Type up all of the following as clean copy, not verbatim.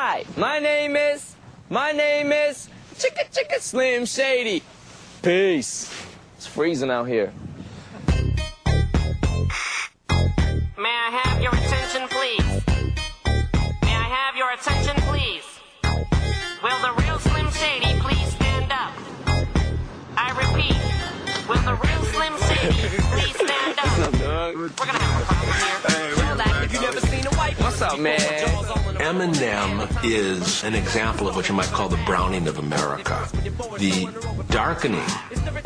Hi, my name is Chicka Slim Shady. Peace. It's freezing out here. May I have your attention, please? May I have your attention, please? Will the real Slim Shady please stand up? I repeat, will the real Slim Shady please stand up? What's up, dog? We're gonna have a problem here. Well, if you've never seen a white one. What's up, man? Eminem is an example of what you might call the browning of America. The darkening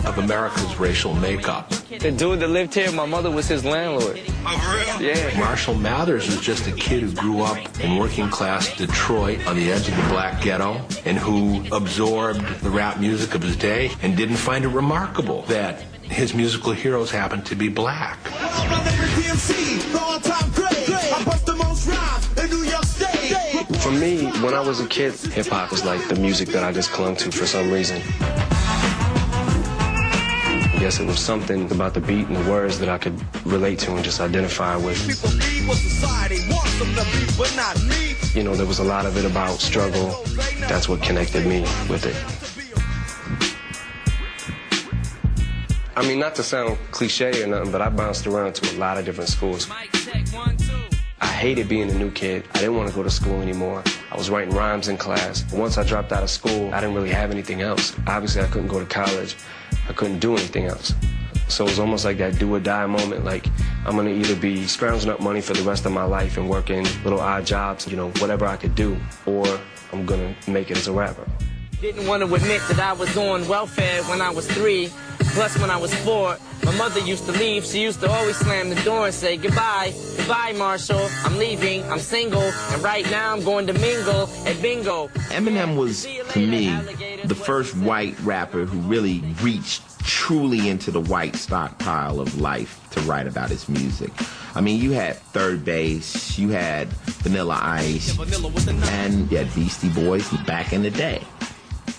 of America's racial makeup. The dude that lived here, my mother was his landlord. Oh, for real? Yeah. Marshall Mathers was just a kid who grew up in working class Detroit on the edge of the black ghetto and who absorbed the rap music of his day and didn't find it remarkable that his musical heroes happened to be black. For me, when I was a kid, hip-hop was like the music that I just clung to for some reason. I guess it was something about the beat and the words that I could relate to and just identify with. You know, there was a lot of it about struggle. That's what connected me with it. I mean, not to sound cliche or nothing, but I bounced around to a lot of different schools. I hated being a new kid. I didn't want to go to school anymore. I was writing rhymes in class. Once I dropped out of school, I didn't really have anything else. Obviously, I couldn't go to college. I couldn't do anything else. So it was almost like that do or die moment. Like, I'm going to either be scrounging up money for the rest of my life and working little odd jobs, you know, whatever I could do, or I'm going to make it as a rapper. Didn't want to admit that I was on welfare when I was 3. Plus, when I was 4, my mother used to leave. She used to always slam the door and say, goodbye, goodbye, Marshall. I'm leaving, I'm single, and right now I'm going to mingle at bingo. Eminem was, to me, the first white rapper who really reached truly into the white stockpile of life to write about his music. I mean, you had Third Base, you had Vanilla Ice, and you had Beastie Boys back in the day.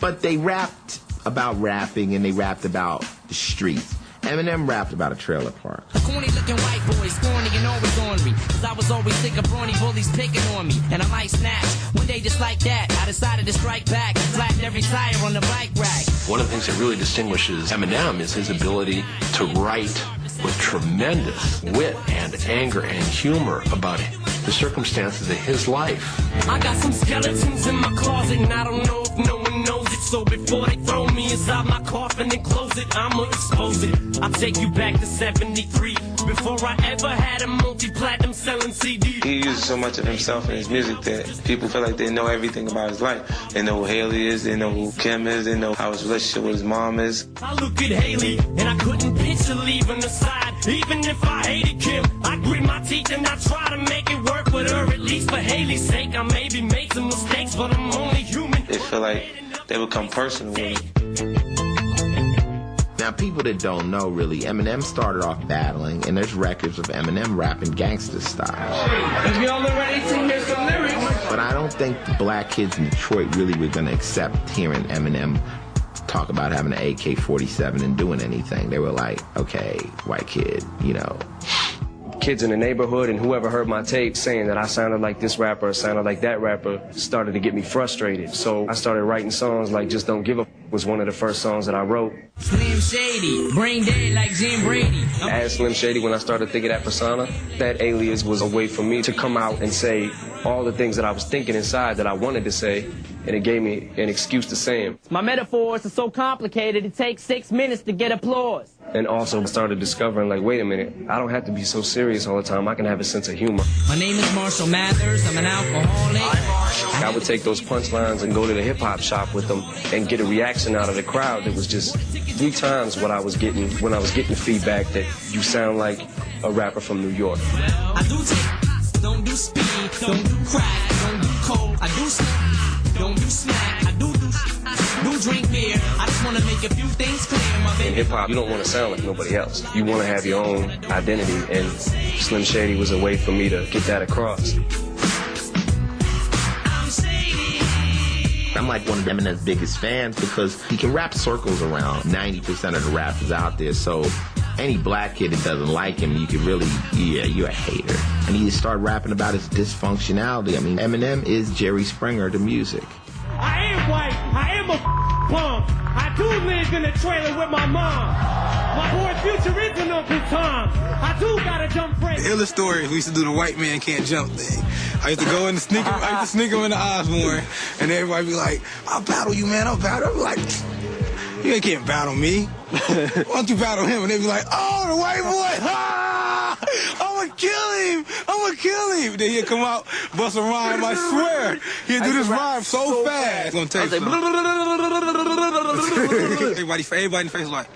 But they rapped about rapping and they rapped about the streets. Eminem rapped about a trailer park. Corny looking white boys, corny and always ornery. Cause I was always sick of brawny bullies picking on me. And I might snatch. One day just like that, I decided to strike back and flattened every tire on the bike rack. One of the things that really distinguishes Eminem is his ability to write with tremendous wit and anger and humor about the circumstances of his life. I got some skeletons in my closet and I don't know if no one knows it. So before they throw me inside my coffin and close it, I'ma expose it. I'll take you back to 73, before I ever had a multi-platinum selling CD. He uses so much of himself in his music that people feel like they know everything about his life. They know who Haley is, they know who Kim is, they know how his relationship with his mom is. I look at Haley and I couldn't picture leaving her side. Even if I hated Kim, I grit my teeth and I try to make it work with her. At least for Haley's sake, I maybe made some mistakes, but I'm only human. They feel like they become personal with him. Now, people that don't know, really, Eminem started off battling, and there's records of Eminem rapping gangster style. If y'all are ready to hear some lyrics. But I don't think the black kids in Detroit really were going to accept hearing Eminem talk about having an AK-47 and doing anything. They were like, okay, white kid, you know. Kids in the neighborhood and whoever heard my tape saying that I sounded like this rapper or sounded like that rapper started to get me frustrated. So I started writing songs like Just Don't Give a was one of the first songs that I wrote. Slim Shady, brain dead like Jim Brady. As Slim Shady, when I started thinking that persona, that alias was a way for me to come out and say all the things that I was thinking inside that I wanted to say, and it gave me an excuse to say them. My metaphors are so complicated, it takes 6 minutes to get applause. And also started discovering, like, wait a minute, I don't have to be so serious all the time. I can have a sense of humor. My name is Marshall Mathers. I'm an alcoholic. I would take those punchlines and go to the hip-hop shop with them and get a reaction out of the crowd that was just 3 times what I was getting when I was getting feedback that you sound like a rapper from New York. I do take, don't do speed, don't do crack, don't do coke. I do smoke, don't do smack. I do drink beer. I just want to make a few things clear. In hip-hop, you don't want to sound like nobody else. You want to have your own identity, and Slim Shady was a way for me to get that across. I'm like one of Eminem's biggest fans because he can wrap circles around 90% of the rappers out there. So any black kid that doesn't like him, you could really, yeah, you're a hater. and he started rapping about his dysfunctionality. I mean, Eminem is Jerry Springer to music. I am white. I am a punk. I do live in a trailer with my mom. My boy Future is an Uncle Tom. I do gotta jump break. The illest story, we used to do the white man can't jump thing. I used to go in the sneaker, I used to sneak him in the Osborne, and everybody be like, I'll battle you, man, I'll battle. I'm like, you can't battle me. Why don't you battle him? And they be like, oh, the white boy, ah, I'm gonna kill him. I'm gonna kill him. Then he'd come out, bust a rhyme, I swear. He'd do this rhyme so fast. Gonna tell you something. Everybody in the face like,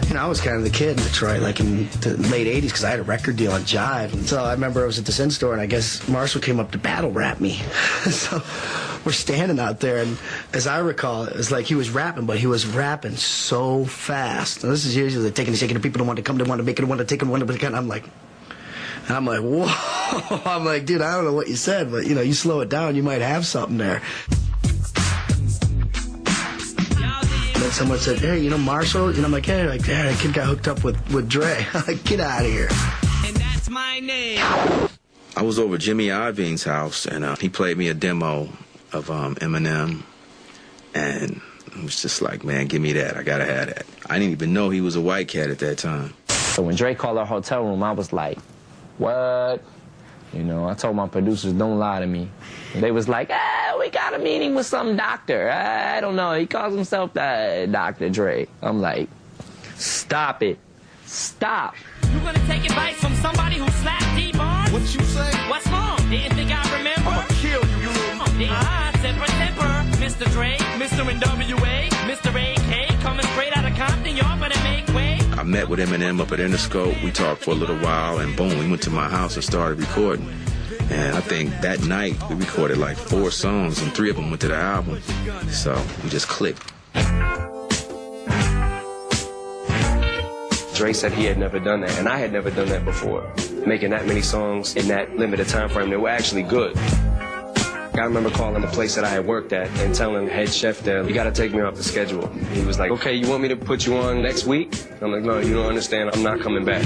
you know, I was kind of the kid in Detroit, like in the late 80s, because I had a record deal on Jive. And so I remember I was at the Sin store, and I guess Marshall came up to battle rap me. So we're standing out there, and as I recall, it was like he was rapping, but he was rapping so fast. And this is usually the taking the people don't want to come, they want to make it, want to take it, want to make it. And I'm like, whoa. I'm like, dude, I don't know what you said, but, you know, you slow it down, you might have something there. And someone said, hey, you know, Marshall? And I'm like, hey, that kid got hooked up with Dre. Get out of here. And that's my name. I was over at Jimmy Iovine's house, and he played me a demo of Eminem, and I was just like, man, give me that. I gotta have that. I didn't even know he was a white cat at that time. So when Dre called our hotel room, I was like, what? You know, I told my producers, don't lie to me. And they was like, we got a meeting with some doctor. I don't know. He calls himself Dr. Dre. I'm like, stop it. Stop. You gonna take advice from somebody who slapped D-Bar? what you say? What's wrong? Didn't think I remember? I'ma kill you, Temper, Mr. Dre, Mr. NWA, Mr. AK, coming straight out of Compton, y'all better make way. I met with Eminem up at Interscope. We talked for a little while, and boom, we went to my house and started recording. And I think that night we recorded like 4 songs, and 3 of them went to the album. So we just clicked. Dre said he had never done that, and I had never done that before. Making that many songs in that limited time frame, they were actually good. I remember calling the place that I had worked at and telling the head chef there, you gotta take me off the schedule. He was like, okay, you want me to put you on next week? I'm like, no, you don't understand, I'm not coming back.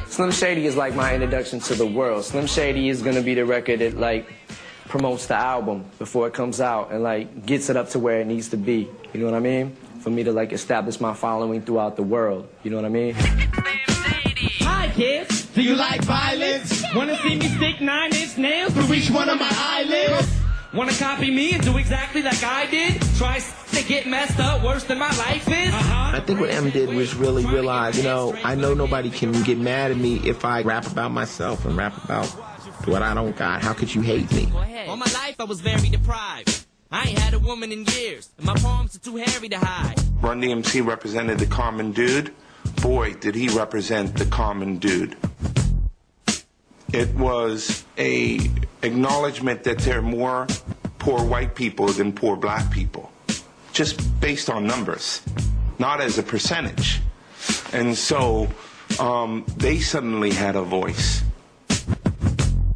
Slim Shady is like my introduction to the world. Slim Shady is gonna be the record that like promotes the album before it comes out and like gets it up to where it needs to be. You know what I mean? For me to like establish my following throughout the world. You know what I mean? Hi kids, do you like violence? Wanna see me stick 9-inch nails through each one of my eyelids? Wanna copy me and do exactly like I did? Try to get messed up worse than my life is? I think what M did was really realize, you know, I know nobody can get mad at me if I rap about myself and rap about what I don't got. How could you hate me? All my life I was very deprived. I ain't had a woman in years, and my palms are too hairy to hide. Run DMC represented the common dude. Boy, did he represent the common dude. It was a acknowledgement that there are more poor white people than poor black people, just based on numbers, not as a percentage. And so they suddenly had a voice.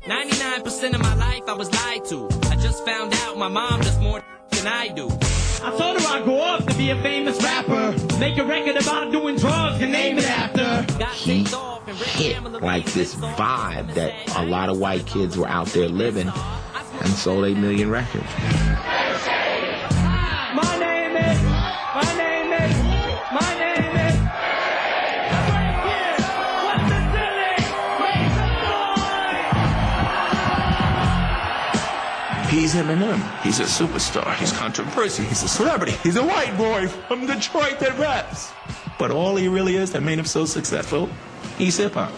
99% of my life I was lied to. I just found out my mom does more than I do. I told her I'd grow up to be a famous rapper, make a record about doing drugs and name it after. He hit like this vibe that a lot of white kids were out there living and sold 8 million records. My name is, my name is, my name is. What's the silly? Make some noise! He's Eminem. He's a superstar. He's controversial. He's a celebrity. He's a white boy from Detroit that raps. But all he really is that made him so successful, he's hip-hop.